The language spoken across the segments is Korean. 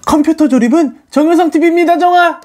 컴퓨터 조립은 정효성TV입니다. 정아!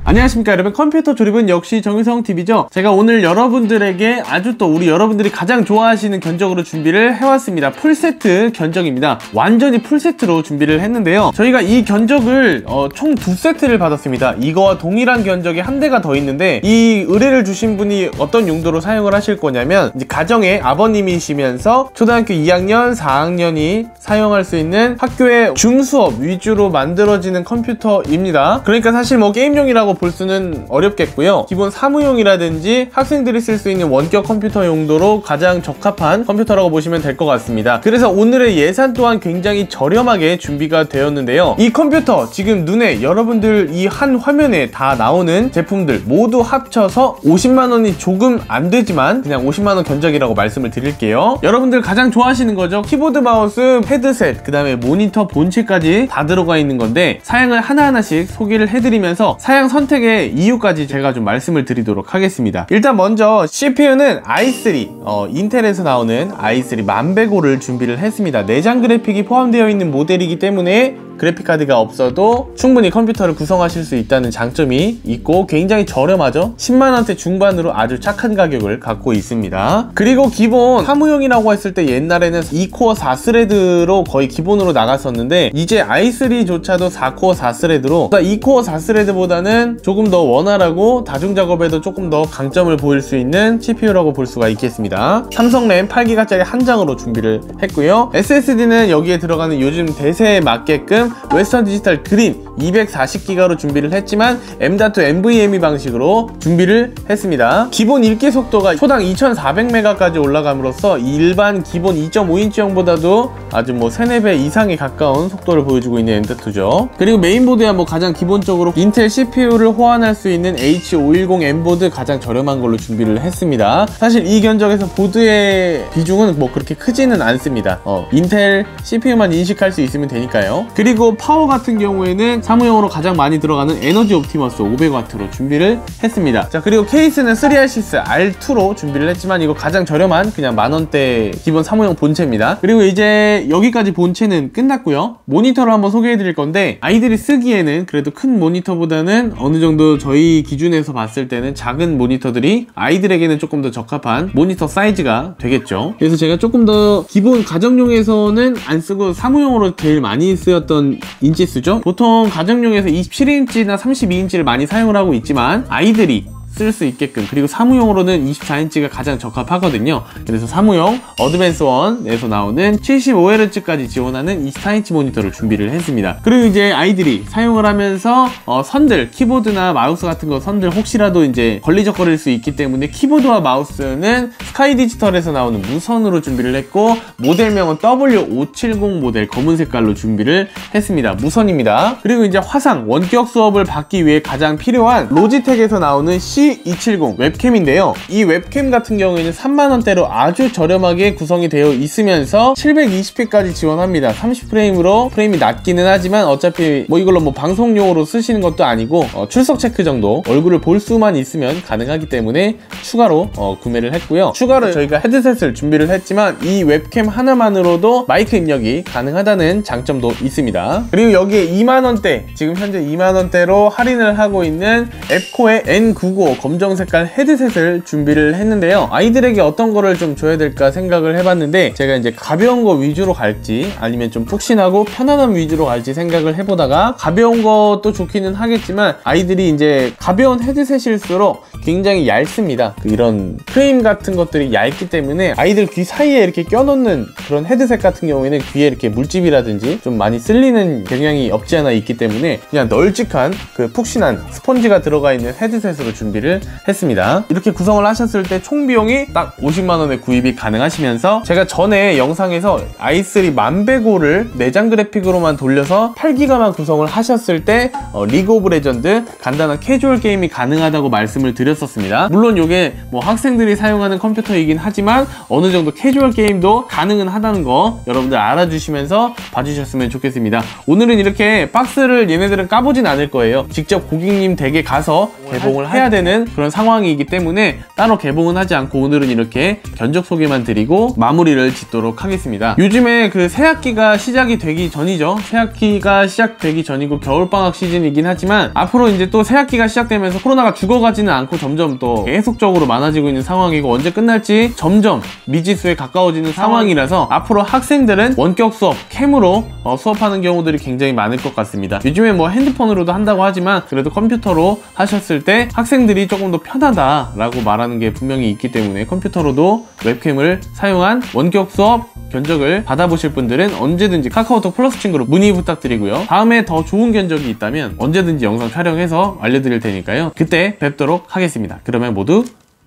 안녕하십니까 여러분, 컴퓨터 조립은 역시 정효성TV죠. 제가 오늘 여러분들에게 아주 또 우리 여러분들이 가장 좋아하시는 견적으로 준비를 해왔습니다. 풀세트 견적입니다. 완전히 풀세트로 준비를 했는데요, 저희가 이 견적을 총 2세트를 받았습니다. 이거와 동일한 견적이 한 대가 더 있는데, 이 의뢰를 주신 분이 어떤 용도로 사용을 하실 거냐면, 이제 가정의 아버님이시면서 초등학교 2학년, 4학년이 사용할 수 있는 학교의 줌수업 위주로 만들어지는 컴퓨터입니다. 그러니까 사실 뭐 게임용이라고 볼 수는 어렵겠고요. 기본 사무용이라든지 학생들이 쓸 수 있는 원격 컴퓨터 용도로 가장 적합한 컴퓨터라고 보시면 될 것 같습니다. 그래서 오늘의 예산 또한 굉장히 저렴하게 준비가 되었는데요, 이 컴퓨터 지금 눈에 여러분들 이 한 화면에 다 나오는 제품들 모두 합쳐서 50만원이 조금 안 되지만 그냥 50만원 견적이라고 말씀을 드릴게요. 여러분들 가장 좋아하시는 거죠. 키보드, 마우스, 헤드셋, 그 다음에 모니터 본체까지 다 들어가 있는 건데, 사양을 하나하나씩 소개를 해드리면서 사양 선택의 이유까지 제가 좀 말씀을 드리도록 하겠습니다. 일단 먼저 CPU는 i3, 인텔에서 나오는 i3 1100호를 준비를 했습니다. 내장 그래픽이 포함되어 있는 모델이기 때문에 그래픽카드가 없어도 충분히 컴퓨터를 구성하실 수 있다는 장점이 있고, 굉장히 저렴하죠. 10만원대 중반으로 아주 착한 가격을 갖고 있습니다. 그리고 기본 사무용이라고 했을 때 옛날에는 2코어 4스레드로 거의 기본으로 나갔었는데, 이제 i3조차도 4코어 4스레드로 2코어 4스레드보다는 조금 더 원활하고 다중작업에도 조금 더 강점을 보일 수 있는 CPU라고 볼 수가 있겠습니다. 삼성 램 8기가짜리 한 장으로 준비를 했고요. SSD는 여기에 들어가는 요즘 대세에 맞게끔 웨스턴 디지털 그린 240기가로 준비를 했지만 M.2 NVMe 방식으로 준비를 했습니다. 기본 읽기 속도가 초당 2400메가까지 올라감으로써 일반 기본 2.5인치형보다도 아주 뭐 3-4배 이상에 가까운 속도를 보여주고 있는 M.2죠. 그리고 메인보드야 뭐 가장 기본적으로 인텔 CPU를 호환할 수 있는 H510M 보드 가장 저렴한 걸로 준비를 했습니다. 사실 이 견적에서 보드의 비중은 뭐 그렇게 크지는 않습니다. 인텔 CPU만 인식할 수 있으면 되니까요. 그리고 파워 같은 경우에는 사무용으로 가장 많이 들어가는 에너지 옵티머스 500W로 준비를 했습니다. 자, 그리고 케이스는 3RCS R2로 준비를 했지만 이거 가장 저렴한 그냥 만원대 기본 사무용 본체입니다. 그리고 이제 여기까지 본체는 끝났고요. 모니터를 한번 소개해 드릴 건데, 아이들이 쓰기에는 그래도 큰 모니터보다는 어느 정도 저희 기준에서 봤을 때는 작은 모니터들이 아이들에게는 조금 더 적합한 모니터 사이즈가 되겠죠. 그래서 제가 조금 더 기본 가정용에서는 안 쓰고 사무용으로 제일 많이 쓰였던 인치수죠. 보통 가정용에서 27인치나 32인치를 많이 사용을 하고 있지만 아이들이 쓸 수 있게끔, 그리고 사무용으로는 24인치가 가장 적합하거든요. 그래서 사무용 어드밴스 1에서 나오는 75Hz까지 지원하는 24인치 모니터를 준비를 했습니다. 그리고 이제 아이들이 사용을 하면서 선들, 키보드나 마우스 같은 거 선들 혹시라도 이제 걸리적거릴 수 있기 때문에 키보드와 마우스는 스카이 디지털에서 나오는 무선으로 준비를 했고, 모델명은 W570 모델 검은 색깔로 준비를 했습니다. 무선입니다. 그리고 이제 화상 원격 수업을 받기 위해 가장 필요한 로지텍에서 나오는 C270 웹캠인데요, 이 웹캠 같은 경우에는 3만원대로 아주 저렴하게 구성이 되어 있으면서 720p까지 지원합니다. 30프레임으로 프레임이 낮기는 하지만 어차피 뭐 이걸로 뭐 방송용으로 쓰시는 것도 아니고 출석 체크 정도, 얼굴을 볼 수만 있으면 가능하기 때문에 추가로 구매를 했고요. 추가로 저희가 헤드셋을 준비를 했지만 이 웹캠 하나만으로도 마이크 입력이 가능하다는 장점도 있습니다. 그리고 여기에 2만원대, 지금 현재 2만원대로 할인을 하고 있는 앱코의 N95 검정 색깔 헤드셋을 준비를 했는데요, 아이들에게 어떤 거를 좀 줘야 될까 생각을 해봤는데, 제가 이제 가벼운 거 위주로 갈지 아니면 좀 푹신하고 편안한 위주로 갈지 생각을 해보다가, 가벼운 것도 좋기는 하겠지만 아이들이 이제 가벼운 헤드셋일수록 굉장히 얇습니다. 이런 프레임 같은 것들이 얇기 때문에 아이들 귀 사이에 이렇게 껴놓는 그런 헤드셋 같은 경우에는 귀에 이렇게 물집이라든지 좀 많이 쓸리는 경향이 없지 않아 있기 때문에 그냥 널찍한 그 푹신한 스펀지가 들어가 있는 헤드셋으로 준비를 했습니다. 이렇게 구성을 하셨을 때 총 비용이 딱 50만원에 구입이 가능하시면서, 제가 전에 영상에서 i3 1100호를 내장 그래픽으로만 돌려서 8기가만 구성을 하셨을 때 리그 오브 레전드 간단한 캐주얼 게임이 가능하다고 말씀을 드렸었습니다. 물론 이게 뭐 학생들이 사용하는 컴퓨터이긴 하지만 어느 정도 캐주얼 게임도 가능은 하다는 거 여러분들 알아주시면서 봐주셨으면 좋겠습니다. 오늘은 이렇게 박스를 얘네들은 까보진 않을 거예요. 직접 고객님 댁에 가서 개봉을 해야 되는 되는 그런 상황이기 때문에 따로 개봉은 하지 않고 오늘은 이렇게 견적 소개만 드리고 마무리를 짓도록 하겠습니다. 요즘에 그 새학기가 시작이 되기 전이죠. 새학기가 시작되기 전이고 겨울방학 시즌이긴 하지만 앞으로 이제 또 새학기가 시작되면서 코로나가 죽어가지는 않고 점점 또 계속적으로 많아지고 있는 상황이고 언제 끝날지 점점 미지수에 가까워지는 상황이라서 앞으로 학생들은 원격 수업, 캠으로 수업하는 경우들이 굉장히 많을 것 같습니다. 요즘에 뭐 핸드폰으로도 한다고 하지만 그래도 컴퓨터로 하셨을 때 학생들이 조금 더 편하다라고 말하는 게 분명히 있기 때문에 컴퓨터로도 웹캠을 사용한 원격 수업 견적을 받아보실 분들은 언제든지 카카오톡 플러스 친구로 문의 부탁드리고요. 다음에 더 좋은 견적이 있다면 언제든지 영상 촬영해서 알려드릴 테니까요. 그때 뵙도록 하겠습니다. 그러면 모두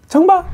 정박!